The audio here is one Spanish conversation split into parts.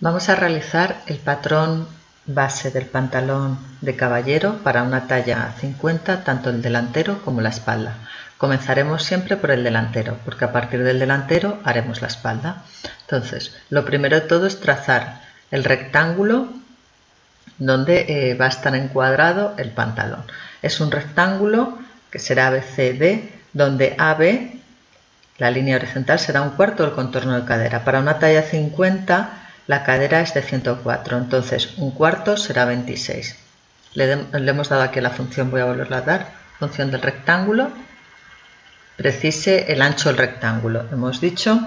Vamos a realizar el patrón base del pantalón de caballero para una talla 50, tanto el delantero como la espalda. Comenzaremos siempre por el delantero, porque a partir del delantero haremos la espalda. Entonces, lo primero de todo es trazar el rectángulo donde va a estar encuadrado el pantalón. Es un rectángulo que será ABCD, donde AB, la línea horizontal, será un cuarto del contorno de cadera. Para una talla 50, la cadera es de 104, entonces un cuarto será 26. Le hemos dado aquí la función, voy a volverla a dar, función del rectángulo, precise el ancho del rectángulo. Hemos dicho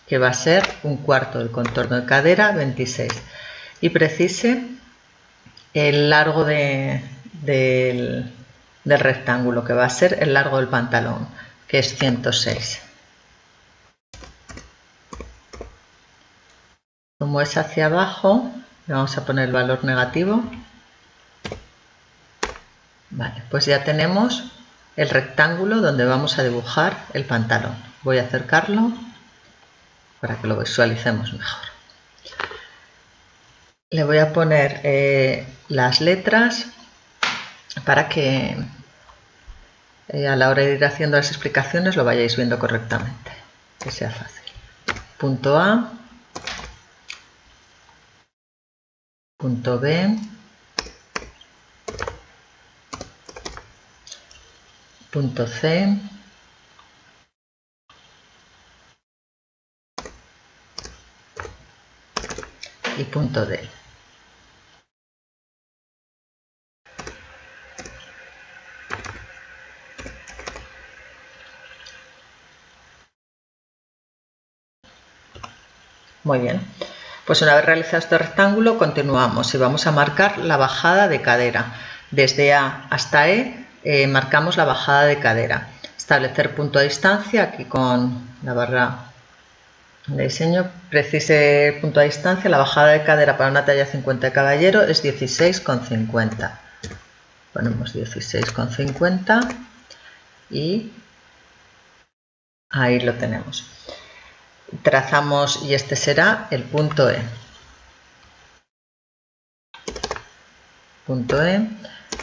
que va a ser un cuarto del contorno de cadera, 26. Y precise el largo del rectángulo, que va a ser el largo del pantalón, que es 106. Como es hacia abajo, le vamos a poner el valor negativo. Vale, pues ya tenemos el rectángulo donde vamos a dibujar el pantalón. Voy a acercarlo para que lo visualicemos mejor. Le voy a poner las letras para que a la hora de ir haciendo las explicaciones lo vayáis viendo correctamente, que sea fácil. Punto A, punto B, punto C, y punto D. Muy bien, pues una vez realizado este rectángulo continuamos y vamos a marcar la bajada de cadera. Desde A hasta E marcamos la bajada de cadera. Establecer punto de distancia, aquí con la barra de diseño, precise punto de distancia, la bajada de cadera para una talla 50 de caballero es 16,50. Ponemos 16,50 y ahí lo tenemos. Trazamos y este será el punto E. Punto E,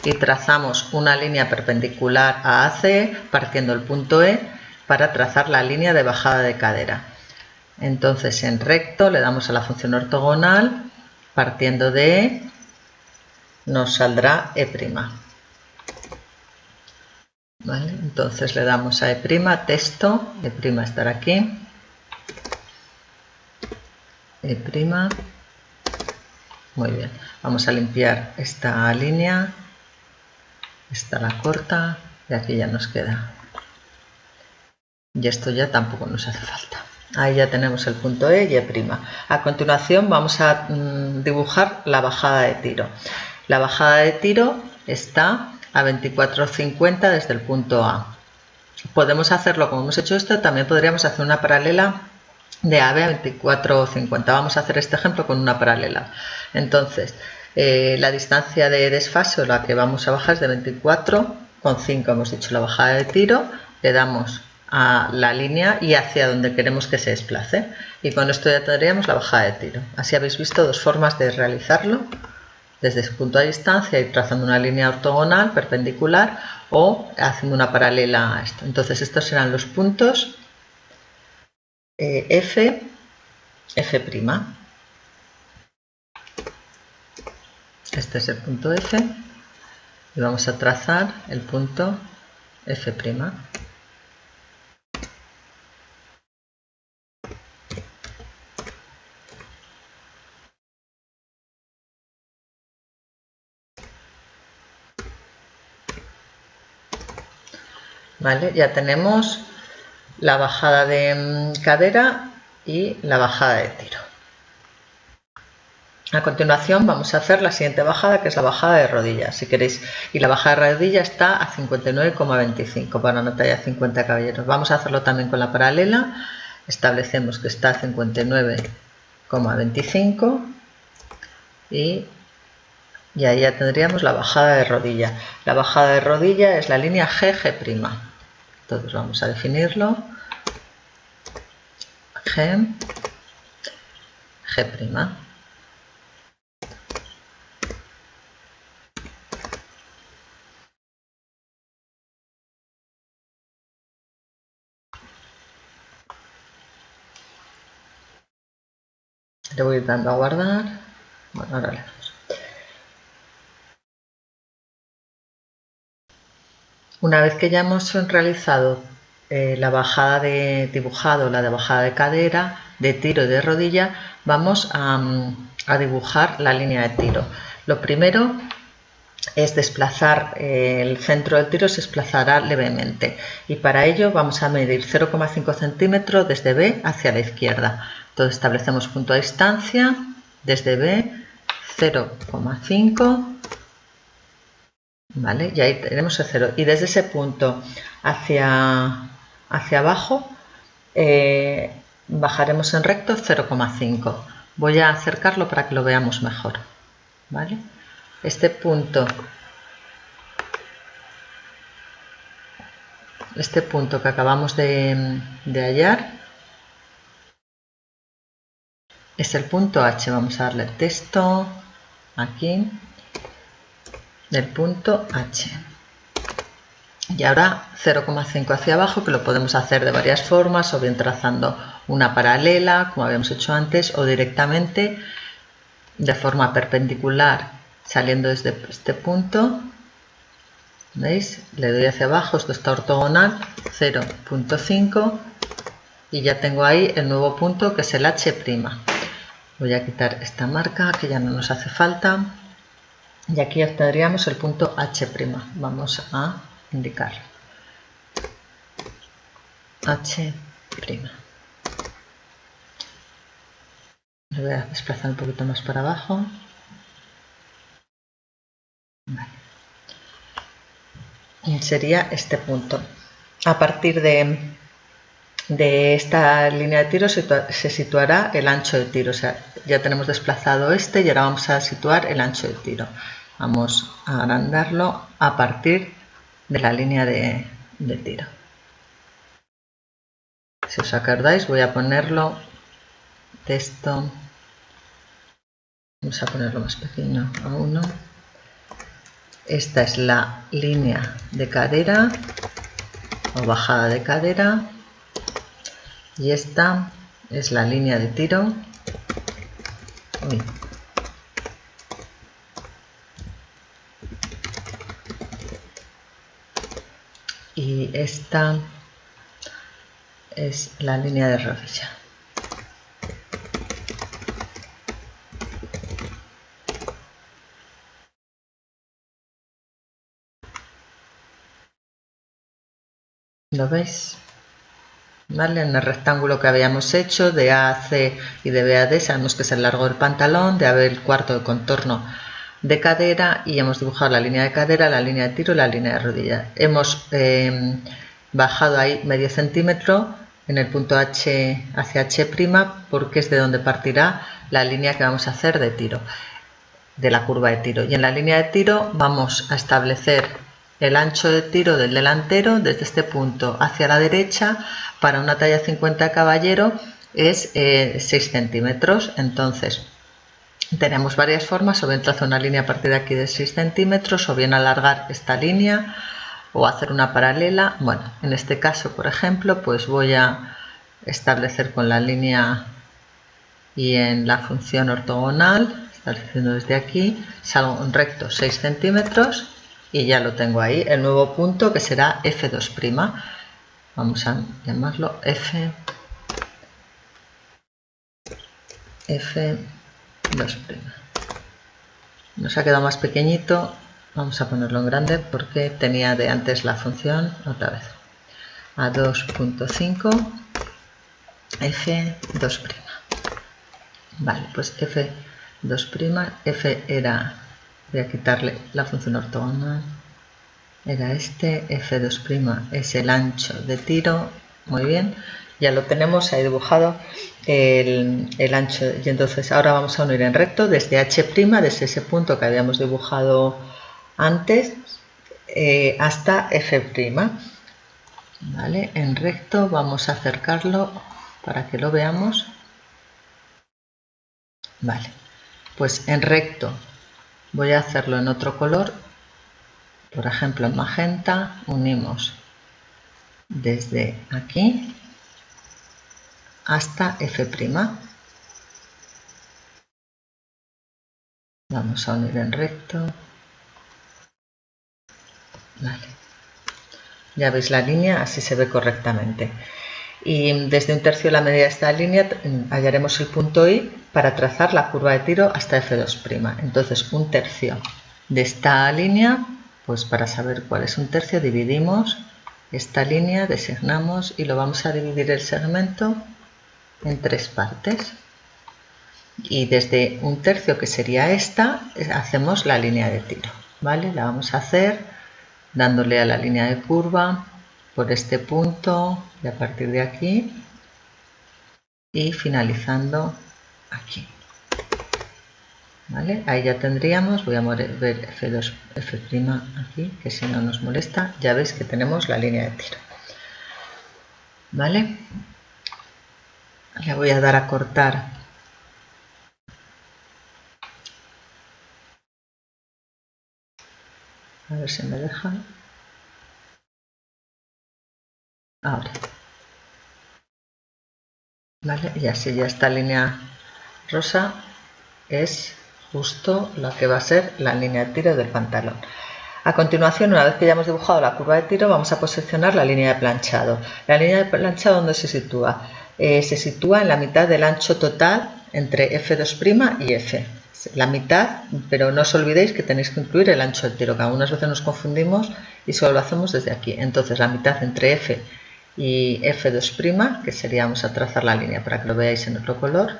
y trazamos una línea perpendicular a AC partiendo el punto E para trazar la línea de bajada de cadera. Entonces en recto le damos a la función ortogonal, partiendo de E nos saldrá E'. ¿Vale? Entonces le damos a E', texto, E' estará aquí, E'. Muy bien, vamos a limpiar esta línea, esta la corta y aquí ya nos queda. Y esto ya tampoco nos hace falta. Ahí ya tenemos el punto E y E'. A continuación vamos a dibujar la bajada de tiro. La bajada de tiro está a 24,50 desde el punto A. Podemos hacerlo como hemos hecho esto, también podríamos hacer una paralela de AB a 24,50. Vamos a hacer este ejemplo con una paralela. Entonces, la distancia de desfase o la que vamos a bajar es de 24,5. Hemos dicho la bajada de tiro, le damos a la línea y hacia donde queremos que se desplace. Y con esto ya tendríamos la bajada de tiro. Así habéis visto dos formas de realizarlo. Desde ese punto de distancia y trazando una línea ortogonal, perpendicular, o haciendo una paralela a esto. Entonces estos serán los puntos F'. Este es el punto F y vamos a trazar el punto F'. Vale, ya tenemos la bajada de cadera y la bajada de tiro. A continuación vamos a hacer la siguiente bajada, que es la bajada de rodilla, si queréis, y la bajada de rodilla está a 59,25 para una talla 50 caballeros. Vamos a hacerlo también con la paralela, establecemos que está a 59,25 y ahí ya tendríamos la bajada de rodilla. La bajada de rodilla es la línea GG'. Entonces vamos a definirlo, G'. Le voy dando a guardar. Bueno, ahora le damos. Una vez que ya hemos realizado la bajada de dibujado, la de bajada de cadera, de tiro y de rodilla, vamos a dibujar la línea de tiro. Lo primero es desplazar el centro del tiro, se desplazará levemente, y para ello vamos a medir 0,5 centímetros desde B hacia la izquierda. Entonces establecemos punto de distancia, desde B 0,5, ¿vale? Y ahí tenemos el 0, y desde ese punto hacia abajo bajaremos en recto 0,5. Voy a acercarlo para que lo veamos mejor, ¿vale? Este punto que acabamos de hallar es el punto H. Vamos a darle texto aquí, del punto H. Y ahora 0,5 hacia abajo, que lo podemos hacer de varias formas, o bien trazando una paralela, como habíamos hecho antes, o directamente de forma perpendicular, saliendo desde este punto. ¿Veis? Le doy hacia abajo, esto está ortogonal, 0,5, y ya tengo ahí el nuevo punto, que es el H'. Voy a quitar esta marca, que ya no nos hace falta, y aquí obtendríamos el punto H'. Vamos a indicarlo. H'. Lo voy a desplazar un poquito más para abajo. Vale. Y sería este punto. A partir de esta línea de tiro se situará el ancho de tiro. O sea, ya tenemos desplazado este y ahora vamos a situar el ancho de tiro. Vamos a agrandarlo a partir de la línea de tiro. Si os acordáis, voy a ponerlo texto. Vamos a ponerlo más pequeño, a 1. Esta es la línea de cadera o bajada de cadera, y esta es la línea de tiro. Uy. Y esta es la línea de rodilla. ¿Lo veis? ¿Vale? En el rectángulo que habíamos hecho de A a C y de B a D, sabemos que es el largo del pantalón, de AB el cuarto de contorno de cadera, y hemos dibujado la línea de cadera, la línea de tiro y la línea de rodilla. Hemos bajado ahí medio centímetro en el punto H hacia H', porque es de donde partirá la línea que vamos a hacer de tiro, de la curva de tiro. Y en la línea de tiro vamos a establecer el ancho de tiro del delantero desde este punto hacia la derecha. Para una talla 50 caballero es 6 centímetros. Entonces tenemos varias formas: o bien trazar una línea a partir de aquí de 6 centímetros, o bien alargar esta línea, o hacer una paralela. Bueno, en este caso, por ejemplo, pues voy a establecer con la línea y en la función ortogonal, estableciendo desde aquí, salgo un recto 6 centímetros y ya lo tengo ahí, el nuevo punto, que será F2'. Vamos a llamarlo F2'. Nos ha quedado más pequeñito, vamos a ponerlo en grande porque tenía de antes la función otra vez. A 2.5 F2'. Vale, pues F2', F era, voy a quitarle la función ortogonal, era este, F2' es el ancho de tiro. Muy bien, ya lo tenemos ahí dibujado el ancho, y entonces ahora vamos a unir en recto desde H', desde ese punto que habíamos dibujado antes, hasta F'. Vale, en recto vamos a acercarlo para que lo veamos. Vale, pues en recto voy a hacerlo en otro color, por ejemplo en magenta. Unimos desde aquí hasta F'. Vamos a unir en recto. Vale. Ya veis la línea, así se ve correctamente. Y desde 1/3 de la medida de esta línea hallaremos el punto I para trazar la curva de tiro hasta F2'. Entonces 1/3 de esta línea, pues para saber cuál es 1/3 dividimos esta línea, designamos y lo vamos a dividir el segmento en 3 partes. Y desde 1/3, que sería esta, hacemos la línea de tiro, ¿vale? La vamos a hacer dándole a la línea de curva por este punto y a partir de aquí y finalizando aquí, ¿vale? Ahí ya tendríamos, voy a ver F2, F' aquí, que si no nos molesta, ya veis que tenemos la línea de tiro, ¿vale? Le voy a dar a cortar a ver si me deja. Ahora, ¿vale? Y así ya esta línea rosa es justo la que va a ser la línea de tiro del pantalón. A continuación, una vez que ya hemos dibujado la curva de tiro, vamos a posicionar la línea de planchado. La línea de planchado, ¿dónde se sitúa? Se sitúa en la mitad del ancho total entre F2' y F. La mitad, pero no os olvidéis que tenéis que incluir el ancho del tiro, que algunas veces nos confundimos y solo lo hacemos desde aquí. Entonces la mitad entre F y F2', que sería, vamos a trazar la línea para que lo veáis en otro color,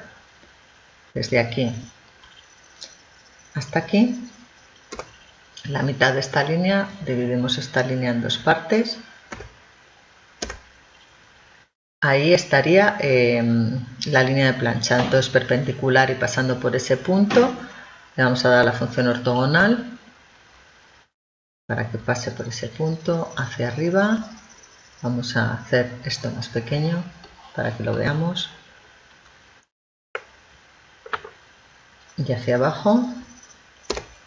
desde aquí hasta aquí. La mitad de esta línea, dividimos esta línea en 2 partes. Ahí estaría la línea de plancha, entonces perpendicular y pasando por ese punto, le vamos a dar la función ortogonal para que pase por ese punto hacia arriba. Vamos a hacer esto más pequeño para que lo veamos. Y hacia abajo,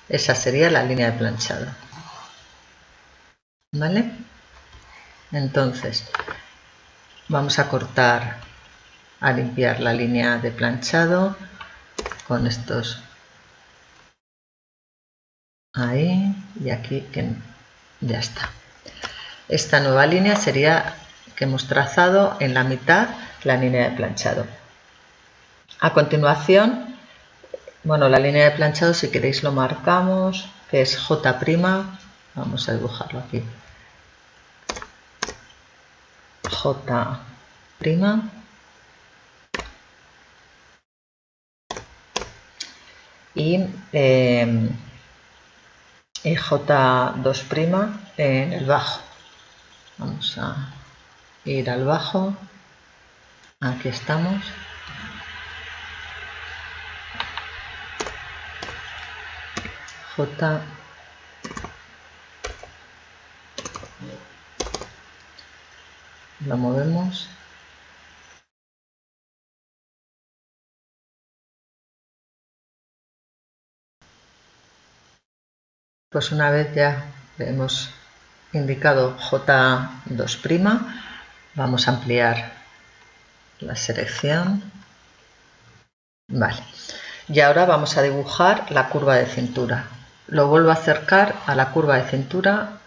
esa sería la línea de planchado, ¿vale? Entonces, vamos a cortar, a limpiar la línea de planchado con estos ahí y aquí, que ya está. Esta nueva línea sería que hemos trazado en la mitad la línea de planchado. A continuación, bueno, la línea de planchado, si queréis lo marcamos, que es J', vamos a dibujarlo aquí, J', y J2' en el bajo. Vamos a ir al bajo, aquí estamos. J, lo movemos. Pues una vez ya hemos indicado J2', vamos a ampliar la selección. Vale. Y ahora vamos a dibujar la curva de cintura. Lo vuelvo a acercar a la curva de cintura,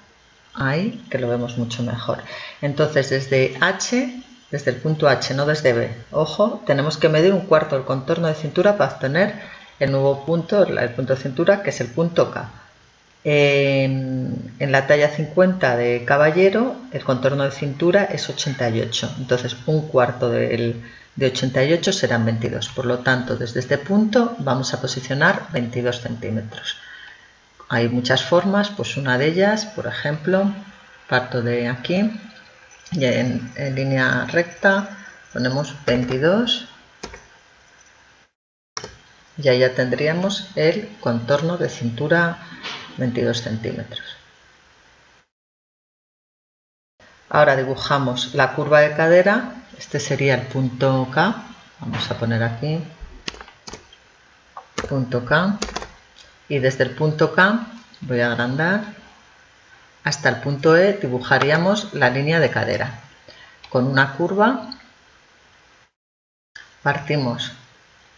ahí, que lo vemos mucho mejor. Entonces desde H, desde el punto H, no desde B, ojo, tenemos que medir 1/4 del contorno de cintura para obtener el nuevo punto, el punto de cintura, que es el punto K. En la talla 50 de caballero, el contorno de cintura es 88, entonces 1/4 de 88 serán 22, por lo tanto desde este punto vamos a posicionar 22 centímetros. Hay muchas formas, pues una de ellas, por ejemplo, parto de aquí y en línea recta ponemos 22 y ahí ya tendríamos el contorno de cintura 22 centímetros. Ahora dibujamos la curva de cadera, este sería el punto K, vamos a poner aquí, punto K, y desde el punto K, voy a agrandar, hasta el punto E dibujaríamos la línea de cadera. Con una curva, partimos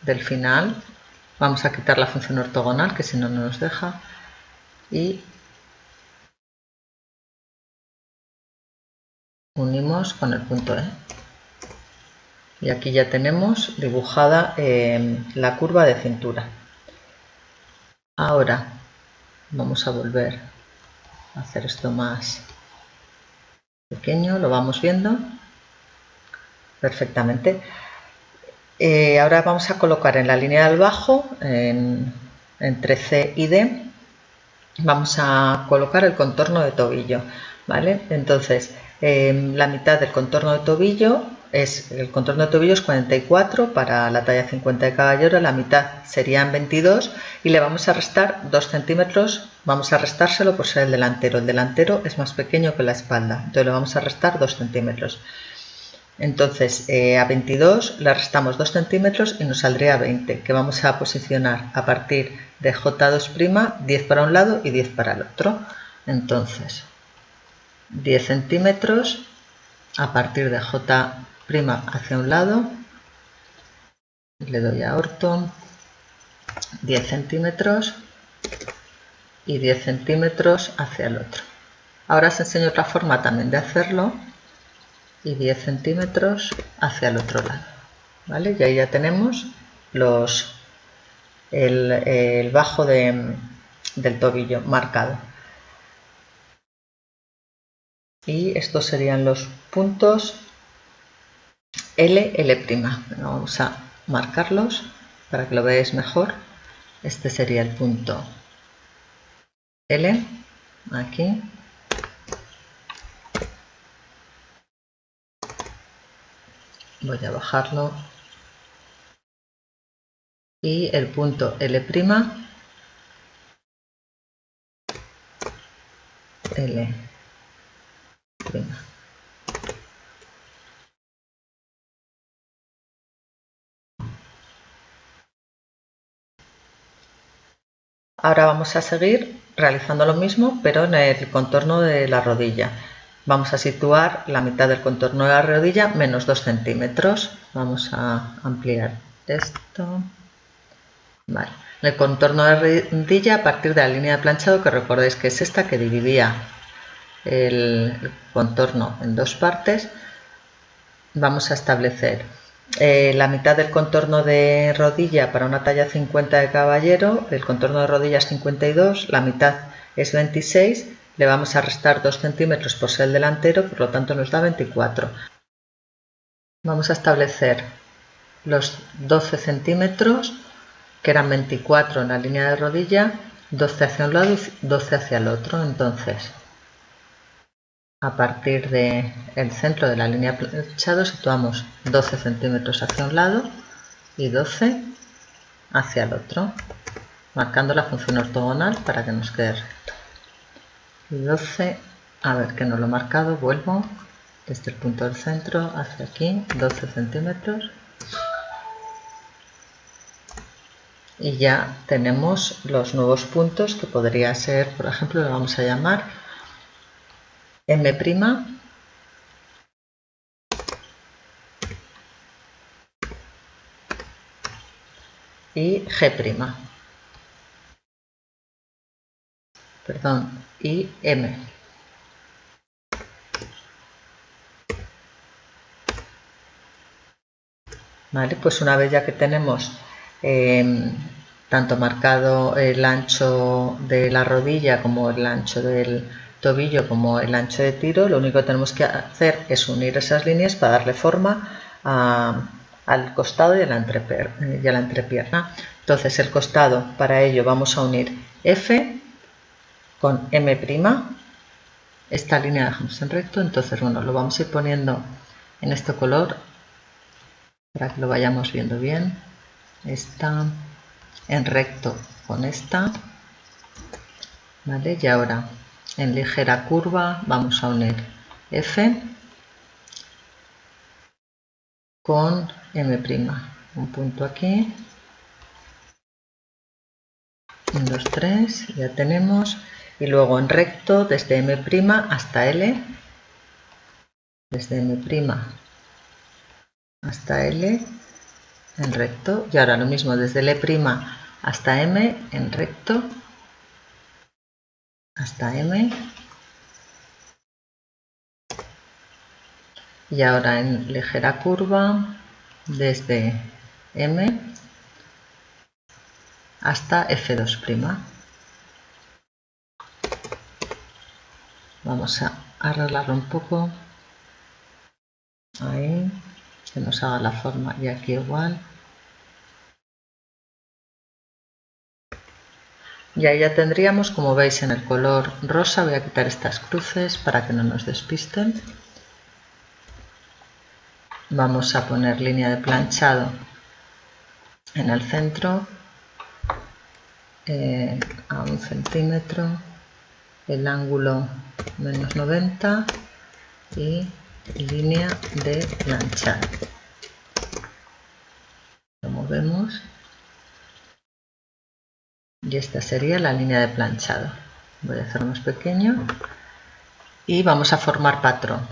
del final, Vamos a quitar la función ortogonal, que si no, no nos deja. Y unimos con el punto E. Y aquí ya tenemos dibujada la curva de cintura. Ahora vamos a volver a hacer esto más pequeño, lo vamos viendo perfectamente. Ahora vamos a colocar en la línea del bajo, entre C y D, vamos a colocar el contorno de tobillo, ¿vale? Entonces, la mitad del contorno de tobillo el contorno de tobillo es 44 para la talla 50 de caballero, la mitad serían 22 y le vamos a restar 2 centímetros, vamos a restárselo por ser el delantero es más pequeño que la espalda, entonces le vamos a restar 2 centímetros. Entonces a 22 le restamos 2 centímetros y nos saldría 20, que vamos a posicionar a partir de J2', 10 para un lado y 10 para el otro. Entonces 10 centímetros a partir de J' hacia un lado, le doy a orto, 10 centímetros y 10 centímetros hacia el otro. Ahora os enseño otra forma también de hacerlo y 10 centímetros hacia el otro lado, ¿vale? Y ahí ya tenemos el bajo del tobillo marcado. Y estos serían los puntos L, L'. Vamos a marcarlos para que lo veáis mejor. Este sería el punto L, aquí. Voy a bajarlo. Y el punto L', L'. Ahora vamos a seguir realizando lo mismo, pero en el contorno de la rodilla. Vamos a situar la mitad del contorno de la rodilla menos 2 centímetros. Vamos a ampliar esto. Vale. El contorno de la rodilla a partir de la línea de planchado, que recordéis que es esta que dividía el contorno en dos partes. Vamos a establecer la mitad del contorno de rodilla para una talla 50 de caballero, el contorno de rodilla es 52, la mitad es 26, le vamos a restar 2 centímetros por ser el delantero, por lo tanto nos da 24. Vamos a establecer los 12 centímetros, que eran 24 en la línea de rodilla, 12 hacia un lado y 12 hacia el otro. Entonces, a partir del centro de la línea de planchado situamos 12 centímetros hacia un lado y 12 hacia el otro, marcando la función ortogonal para que nos quede recto. Y 12, a ver que no lo he marcado, vuelvo desde el punto del centro hacia aquí, 12 centímetros. Y ya tenemos los nuevos puntos, que podría ser, por ejemplo, lo vamos a llamar M', y G', perdón, y M. Vale, pues una vez ya que tenemos tanto marcado el ancho de la rodilla como el ancho del tobillo como el ancho de tiro, lo único que tenemos que hacer es unir esas líneas para darle forma al costado y a la entrepierna. Entonces el costado, para ello vamos a unir F con M', esta línea la dejamos en recto, entonces bueno, lo vamos a ir poniendo en este color para que lo vayamos viendo bien. Esta en recto con esta, ¿vale? Y ahora en ligera curva vamos a unir F con M', un punto aquí, 1, 2, 3, ya tenemos, y luego en recto desde M' hasta L, desde M' hasta L en recto, y ahora lo mismo desde L' hasta M en recto, hasta M, y ahora en ligera curva desde M hasta F2'. Vamos a arreglarlo un poco, ahí, que nos haga la forma, y aquí igual. Y ahí ya tendríamos, como veis en el color rosa, voy a quitar estas cruces para que no nos despisten. Vamos a poner línea de planchado en el centro, a 1 centímetro, el ángulo menos 90 y línea de planchado. Lo movemos y esta sería la línea de planchado. Voy a hacer más pequeño y vamos a formar patrón.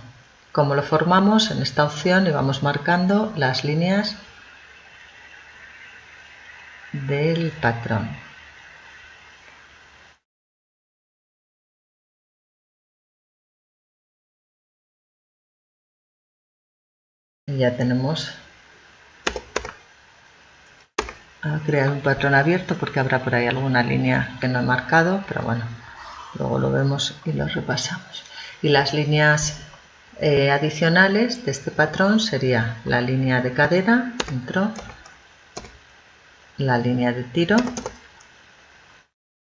Como lo formamos, en esta opción y vamos marcando las líneas del patrón. Y ya tenemos a crear un patrón abierto, porque habrá por ahí alguna línea que no he marcado, pero bueno, luego lo vemos y lo repasamos. Y las líneas adicionales de este patrón sería la línea de cadera, dentro, la línea de tiro,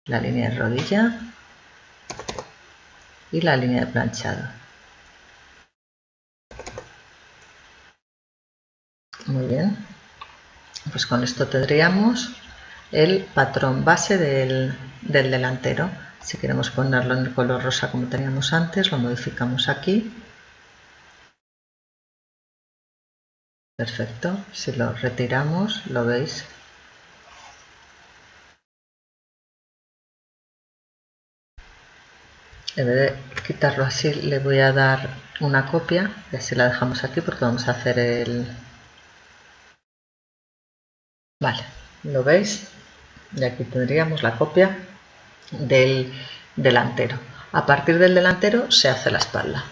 la línea de rodilla y la línea de planchado. Muy bien, pues con esto tendríamos el patrón base del delantero. Si queremos ponerlo en el color rosa como teníamos antes, lo modificamos aquí. Perfecto, si lo retiramos, lo veis. En vez de quitarlo así, le voy a dar una copia y así la dejamos aquí porque vamos a hacer el... Vale, ¿lo veis? Y aquí tendríamos la copia del delantero. A partir del delantero se hace la espalda.